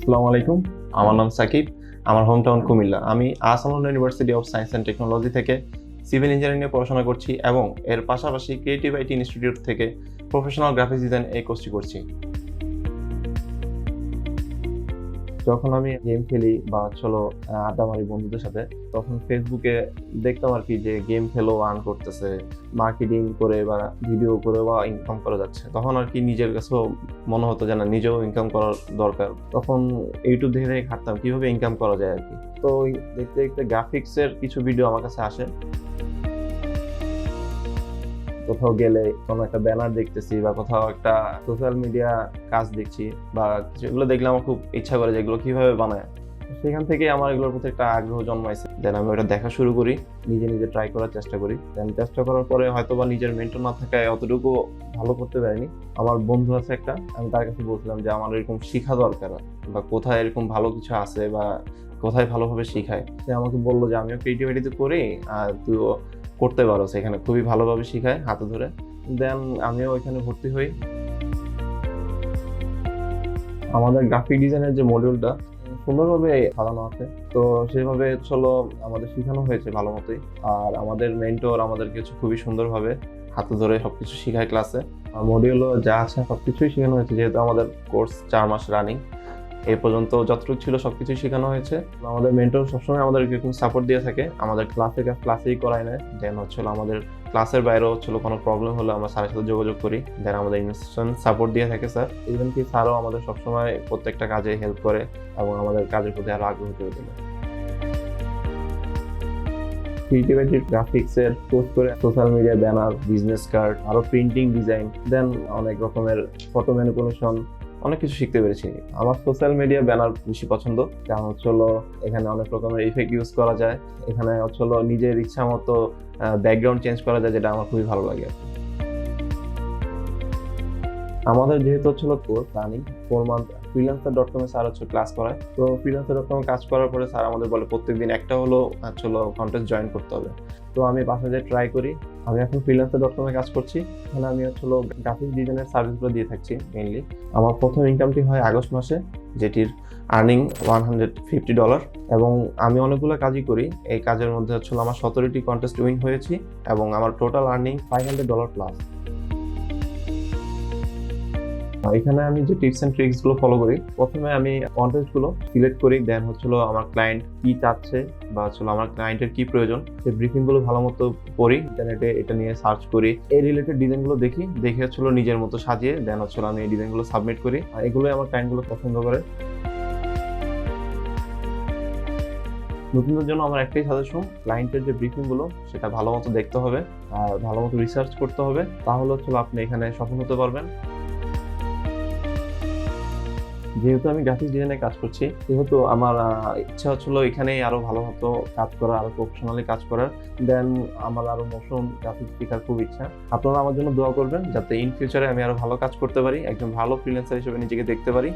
আসসালামু আলাইকুম, আমার নাম সাকিব। আমার হোম টাউন কুমিল্লা। আমি Assam university of science and technology থেকে সিভিল ইঞ্জিনিয়ারিং নিয়ে পড়াশোনা করছি এবং এর পাশাপাশি ক্রিয়েটিভ আইটি ইনস্টিটিউট থেকে প্রফেশনাল গ্রাফিক্স ডিজাইন এই কোর্সটি করছি। যখন আমি গেম খেলি বা আড্ডা মারি বন্ধুদের সাথে, তখন ফেসবুকে দেখতাম আর কি যে গেম খেলেও আর্ন করতেছে, মার্কেটিং করে বা ভিডিও করে বা ইনকাম করা যাচ্ছে। তখন আর কি নিজের কাছেও মনে হতো যে না, নিজেও ইনকাম করার দরকার। তখন ইউটিউব দেখে দেখে ঘাটতাম কিভাবে ইনকাম করা যায় আর কি। তো দেখতে দেখতে গ্রাফিক্সের কিছু ভিডিও আমার কাছে আসে। কোথাও গেলে কোনো একটা ব্যানার দেখতেছি বা কোথাও একটা সোশ্যাল মিডিয়া কাজ দেখছি বা কিছু, এগুলো দেখলে আমার খুব ইচ্ছা করে যে এগুলো কিভাবে বানায়। সেখান থেকে আমার এগুলোর প্রতি একটা আগ্রহ জন্মাইছে। দেন আমি ওটা দেখা শুরু করি, নিজে নিজে ট্রাই করার চেষ্টা করি। দেন চেষ্টা করার পরে হয়তো বা নিজের মেন্টর না থাকায় অতটুকু ভালো করতে পারিনি। আমার বন্ধু আছে একটা, আমি তার কাছে বলছিলাম যে আমার এরকম শেখা দরকার বা কোথায় এরকম ভালো কিছু আছে বা কোথায় ভালোভাবে শিখায়। সে আমাকে বললো যে আমিও ক্রিয়েটিভিটিতে করি আর তুইও করতে পারো, সেখানে খুবই ভালোভাবে শিখায় হাতে ধরে। দেন আমিও ওইখানে ভর্তি হই। আমাদের গ্রাফিক ডিজাইনের যে মডিউলটা সুন্দরভাবে সাজানো আছে, তো সেভাবে আমাদের শেখানো হয়েছে ভালো মতোই। আর আমাদের মেন্টর আমাদের কিছু খুবই সুন্দরভাবে হাতে ধরে সবকিছু শিখায় ক্লাসে। মডিউলও যা আছে সবকিছুই শেখানো হয়েছে, যেহেতু আমাদের কোর্স 4 মাস রানিং। এই পর্যন্ত যতটুকু ছিল সবকিছুই শেখানো হয়েছে। আমাদের মেন্টর সবসময় আমাদের এরকম সাপোর্ট দিয়ে থাকে, আমাদের ক্লাসেই করায় নেয়। দেন আমাদের ক্লাসের বাইরেও কোনো প্রবলেম হলে আমরা স্যারের সাথে যোগাযোগ করি। দেন আমাদের ইনস্টিটিউশন সাপোর্ট দিয়ে থাকে স্যার। ইভেন কি স্যারও আমাদের সবসময় প্রত্যেকটা কাজে হেল্প করে এবং আমাদের কাজের প্রতি আরো আগ্রহ করে তোলে। ক্রিয়েটিভিটি গ্রাফিক্সের কোর্স করে social media banner, business card, আরো প্রিন্টিং ডিজাইন, দেন অনেক রকমের ফটো ম্যানিপুলেশন, অনেক কিছু শিখতে পেরেছি। আমার সোশ্যাল মিডিয়া ব্যানার বেশি পছন্দ, কারণ এখানে অনেক রকমের ইফেক্ট ইউজ করা যায়। এখানে নিজের ইচ্ছা মতো ব্যাকগ্রাউন্ড চেঞ্জ করা যায়, যেটা আমার খুবই ভালো লাগে। আমাদের যেহেতু কোর্স রানিং 4 মান্থ, freelancer.com এ স্যার ক্লাস করায়। তো freelancer.com কাজ করার পরে স্যার আমাদের বলে প্রত্যেকদিন একটা হলো কন্টেস্ট জয়েন করতে হবে। তো আমি বাসায় যেয়ে ট্রাই করি। আমি এখন freelancer.com এ কাজ করছি। এখানে আমি গ্রাফিক ডিজাইনের সার্ভিসগুলো দিয়ে থাকছি মেইনলি। আমার প্রথম ইনকামটি হয় আগস্ট মাসে, যেটির আর্নিং $150, এবং আমি অনেকগুলো কাজই করি। এই কাজের মধ্যে আমার 17টি কন্টেস্ট উইন হয়েছি এবং আমার টোটাল আর্নিং $500 প্লাস। এখানে আমি যে টিপস এন্ড ট্রিক্স গুলো ফলো করি, প্রথমে আমি কন্টেন্ট গুলো সিলেক্ট করি। দেন আমার ক্লায়েন্ট কি চাচ্ছে বা আমার ক্লায়েন্টের কি প্রয়োজন, সেই ব্রিফিং গুলো ভালো মতো পড়ি, ইন্টারনেটে এটা নিয়ে সার্চ করি, এই রিলেটেড ডিজাইন গুলো দেখি, দেখে নিজের মতো সাজিয়ে দেন আমি এই ডিজাইন গুলো সাবমিট করি। আর এগুলোই আমার ক্লায়েন্ট গুলো পছন্দ করে। নতুনদের জন্য আমার একটাই সাজেশন, ক্লায়েন্টের যে ব্রিফিং গুলো সেটা ভালো মতো দেখতে হবে আর ভালো মতো রিসার্চ করতে হবে, তাহলে আপনি এখানে সফল হতে পারবেন। যেহেতু আমি গ্রাফিক্স ডিজাইনে কাজ করছি, সেহেতু আমার ইচ্ছা এখানেই আরো ভালো মতো কাজ করা, আরো প্রফেশনালি কাজ করার। দেন আমার আরো মোশন গ্রাফিক্স শেখার খুব ইচ্ছা। আপনারা আমার জন্য দোয়া করবেন যাতে ইন ফিউচারে আমি আরো ভালো কাজ করতে পারি, একজন ভালো ফ্রিল্যান্সার হিসেবে নিজেকে দেখতে পারি।